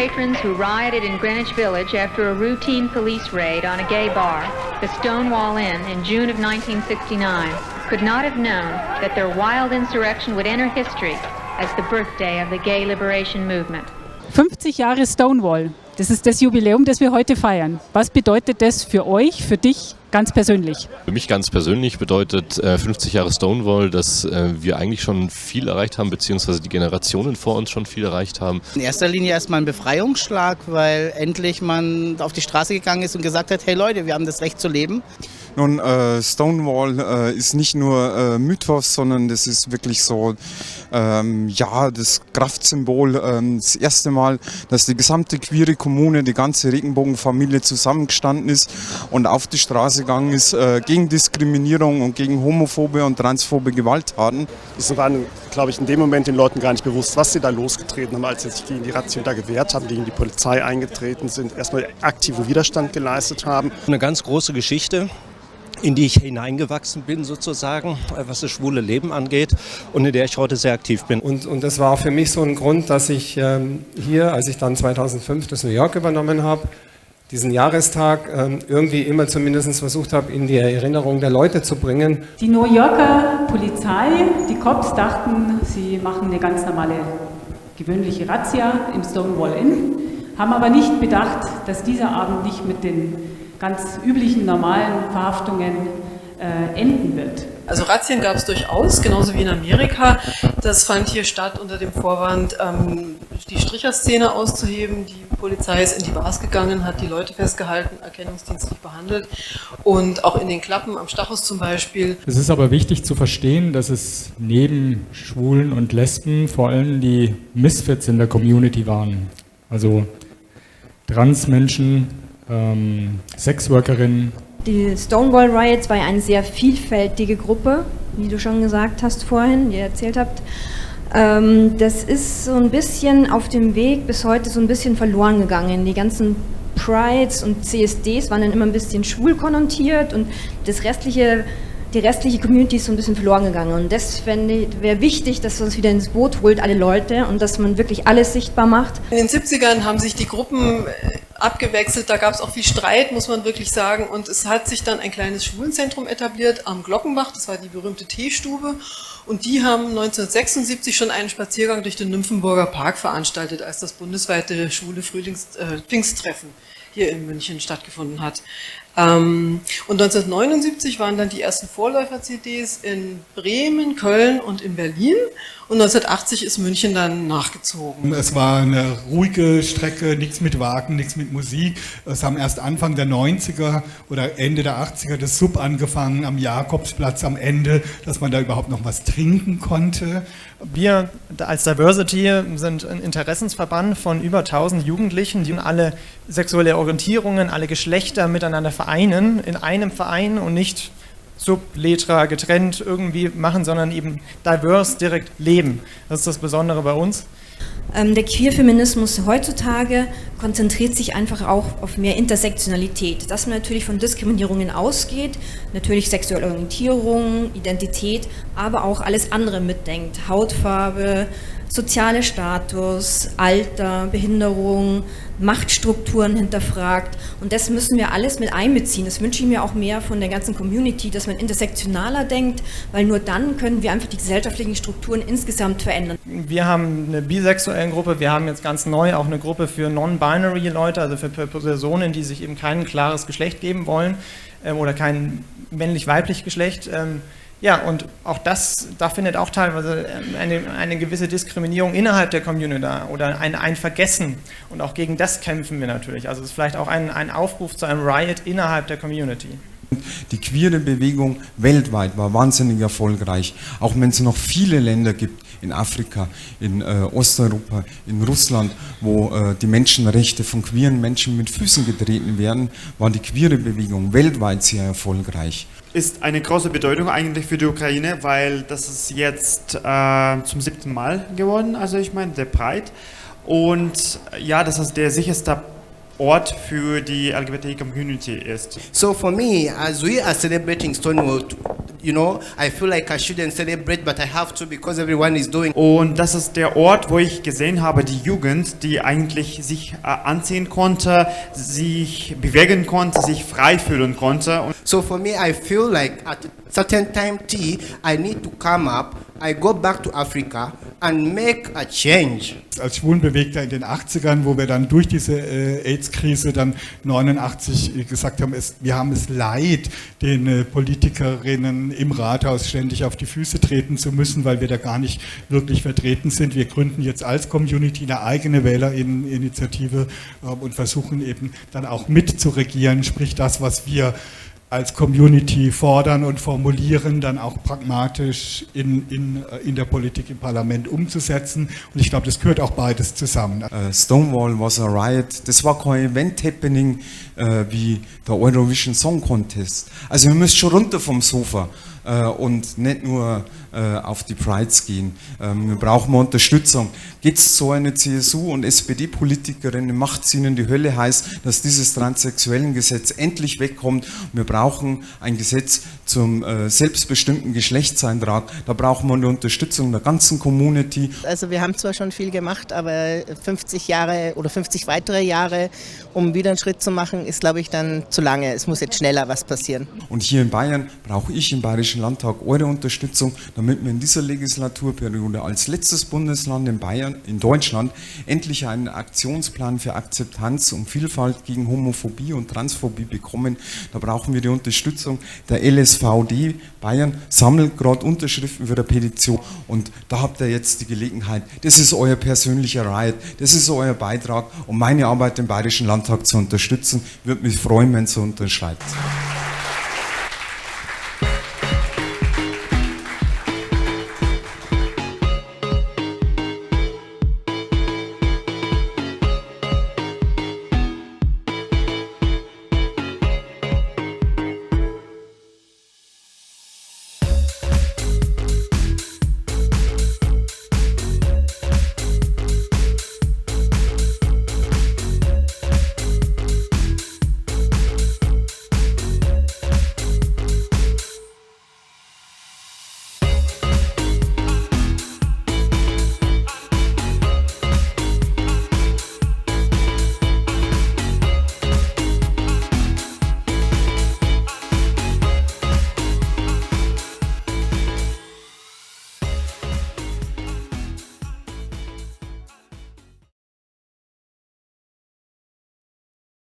patrons who rioted in Greenwich Village after a routine police raid on a gay bar, the Stonewall Inn, in June of 1969, could not have known that their wild insurrection would enter history as the birthday of the gay liberation movement. 50 Jahre Stonewall, das ist das Jubiläum, das wir heute feiern. Was bedeutet das für euch, für dich ganz persönlich? Für mich ganz persönlich bedeutet 50 Jahre Stonewall, dass wir eigentlich schon viel erreicht haben, beziehungsweise die Generationen vor uns schon viel erreicht haben. In erster Linie erstmal ein Befreiungsschlag, weil endlich man auf die Straße gegangen ist und gesagt hat, hey Leute, wir haben das Recht zu leben. Nun, Stonewall ist nicht nur Mythos, sondern das ist wirklich so, das Kraftsymbol. Das erste Mal, dass die gesamte queere Kommune, die ganze Regenbogenfamilie zusammengestanden ist und auf die Straße gegangen ist gegen Diskriminierung und gegen homophobe und transphobe Gewalttaten. Es war, glaube ich, in dem Moment den Leuten gar nicht bewusst, was sie da losgetreten haben, als sie sich gegen die Razzien da gewehrt haben, gegen die Polizei eingetreten sind, erstmal aktiven Widerstand geleistet haben. Eine ganz große Geschichte, in die ich hineingewachsen bin sozusagen, was das schwule Leben angeht und in der ich heute sehr aktiv bin. Und das war auch für mich so ein Grund, dass ich hier, als ich dann 2005 das New York übernommen habe, diesen Jahrestag irgendwie immer zumindest versucht habe, in die Erinnerung der Leute zu bringen. Die New Yorker Polizei, die Cops dachten, sie machen eine ganz normale, gewöhnliche Razzia im Stonewall Inn, haben aber nicht bedacht, dass dieser Abend nicht mit den ganz üblichen, normalen Verhaftungen enden wird. Also Razzien gab es durchaus, genauso wie in Amerika. Das fand hier statt unter dem Vorwand, die Stricherszene auszuheben. Die Polizei ist in die Bars gegangen, hat die Leute festgehalten, erkennungsdienstlich behandelt und auch in den Klappen am Stachus zum Beispiel. Es ist aber wichtig zu verstehen, dass es neben Schwulen und Lesben vor allem die Misfits in der Community waren. Also Transmenschen, Sexworkerinnen. Die Stonewall Riots war ja eine sehr vielfältige Gruppe, wie du schon gesagt hast vorhin, die ihr erzählt habt. Das ist so ein bisschen auf dem Weg bis heute so ein bisschen verloren gegangen. Die ganzen Prides und CSDs waren dann immer ein bisschen schwul konnotiert und die restliche Community ist so ein bisschen verloren gegangen. Und das wäre wichtig, dass man uns wieder ins Boot holt, alle Leute, und dass man wirklich alles sichtbar macht. In den 70ern haben sich die Gruppen abgewechselt, da gab es auch viel Streit, muss man wirklich sagen, und es hat sich dann ein kleines Schwulenzentrum etabliert am Glockenbach, das war die berühmte Teestube, und die haben 1976 schon einen Spaziergang durch den Nymphenburger Park veranstaltet, als das bundesweite schwule Pfingsttreffen hier in München stattgefunden hat. Und 1979 waren dann die ersten Vorläufer-CDs in Bremen, Köln und in Berlin. Und 1980 ist München dann nachgezogen. Es war eine ruhige Strecke, nichts mit Wagen, nichts mit Musik. Es haben erst Anfang der 90er oder Ende der 80er das Sub angefangen am Jakobsplatz am Ende, dass man da überhaupt noch was trinken konnte. Wir als Diversity sind ein Interessensverband von über 1000 Jugendlichen, die alle sexuelle Orientierungen, alle Geschlechter miteinander vereinen, in einem Verein und nicht subletra getrennt irgendwie machen, sondern eben diverse direkt leben. Das ist das Besondere bei uns. Der Queerfeminismus heutzutage konzentriert sich einfach auch auf mehr Intersektionalität, dass man natürlich von Diskriminierungen ausgeht, natürlich sexuelle Orientierung, Identität, aber auch alles andere mitdenkt. Hautfarbe, sozialer Status, Alter, Behinderung, Machtstrukturen hinterfragt, und das müssen wir alles mit einbeziehen. Das wünsche ich mir auch mehr von der ganzen Community, dass man intersektionaler denkt, weil nur dann können wir einfach die gesellschaftlichen Strukturen insgesamt verändern. Wir haben eine bisexuelle Gruppe, wir haben jetzt ganz neu auch eine Gruppe für non-binary Leute, also für Personen, die sich eben kein klares Geschlecht geben wollen oder kein männlich-weiblich Geschlecht. Ja, und auch da findet auch teilweise eine gewisse Diskriminierung innerhalb der Community da oder ein Vergessen, und auch gegen das kämpfen wir natürlich. Also es ist vielleicht auch ein Aufruf zu einem Riot innerhalb der Community. Die queere Bewegung weltweit war wahnsinnig erfolgreich, auch wenn es noch viele Länder gibt, in Afrika, in Osteuropa, in Russland, wo die Menschenrechte von queeren Menschen mit Füßen getreten werden, war die queere Bewegung weltweit sehr erfolgreich. Ist eine große Bedeutung eigentlich für die Ukraine, weil das ist jetzt zum 7. Mal geworden, also ich meine der Pride, und ja, das ist der sicherste Ort für die LGBT-Community ist. So for me, as we are celebrating Stonewall You know, I feel like I shouldn't celebrate, but I have to because everyone is doing. Und das ist der Ort, wo ich gesehen habe, die Jugend, die eigentlich sich anziehen konnte, sich bewegen konnte, sich frei fühlen konnte. So for me, I feel like at a certain time I need to come up, I go back to Africa and make a change. Als Schwulenbewegter in den 80ern, wo wir dann durch diese AIDS-Krise dann 89 gesagt haben, wir haben es leid, den Politikerinnen im Rathaus ständig auf die Füße treten zu müssen, weil wir da gar nicht wirklich vertreten sind. Wir gründen jetzt als Community eine eigene Wählerinitiative und versuchen eben dann auch mitzuregieren, sprich das, was wir als Community fordern und formulieren, dann auch pragmatisch in der Politik, im Parlament umzusetzen. Und ich glaube, das gehört auch beides zusammen. Stonewall was a riot. Das war kein Event-Happening wie der Eurovision Song Contest. Also wir müssen schon runter vom Sofa und nicht nur auf die Prides gehen. Wir brauchen mal Unterstützung. Geht es so eine CSU- und SPD-Politikerin, macht es ihnen die Hölle heiß, dass dieses transsexuellen Gesetz endlich wegkommt. Wir brauchen ein Gesetz zum selbstbestimmten Geschlechtseintrag. Da brauchen wir eine Unterstützung der ganzen Community. Also wir haben zwar schon viel gemacht, aber 50 Jahre oder 50 weitere Jahre, um wieder einen Schritt zu machen, ist, glaube ich, dann zu lange. Es muss jetzt schneller was passieren. Und hier in Bayern brauche ich im Bayerischen Landtag eure Unterstützung, damit wir in dieser Legislaturperiode als letztes Bundesland in Bayern, in Deutschland, endlich einen Aktionsplan für Akzeptanz und Vielfalt gegen Homophobie und Transphobie bekommen. Da brauchen wir die Unterstützung. Der LSVD Bayern sammelt gerade Unterschriften für eine Petition und da habt ihr jetzt die Gelegenheit. Das ist euer persönlicher Riot, das ist euer Beitrag, um meine Arbeit im Bayerischen Landtag zu unterstützen. Ich würde mich freuen, wenn ihr unterschreibt.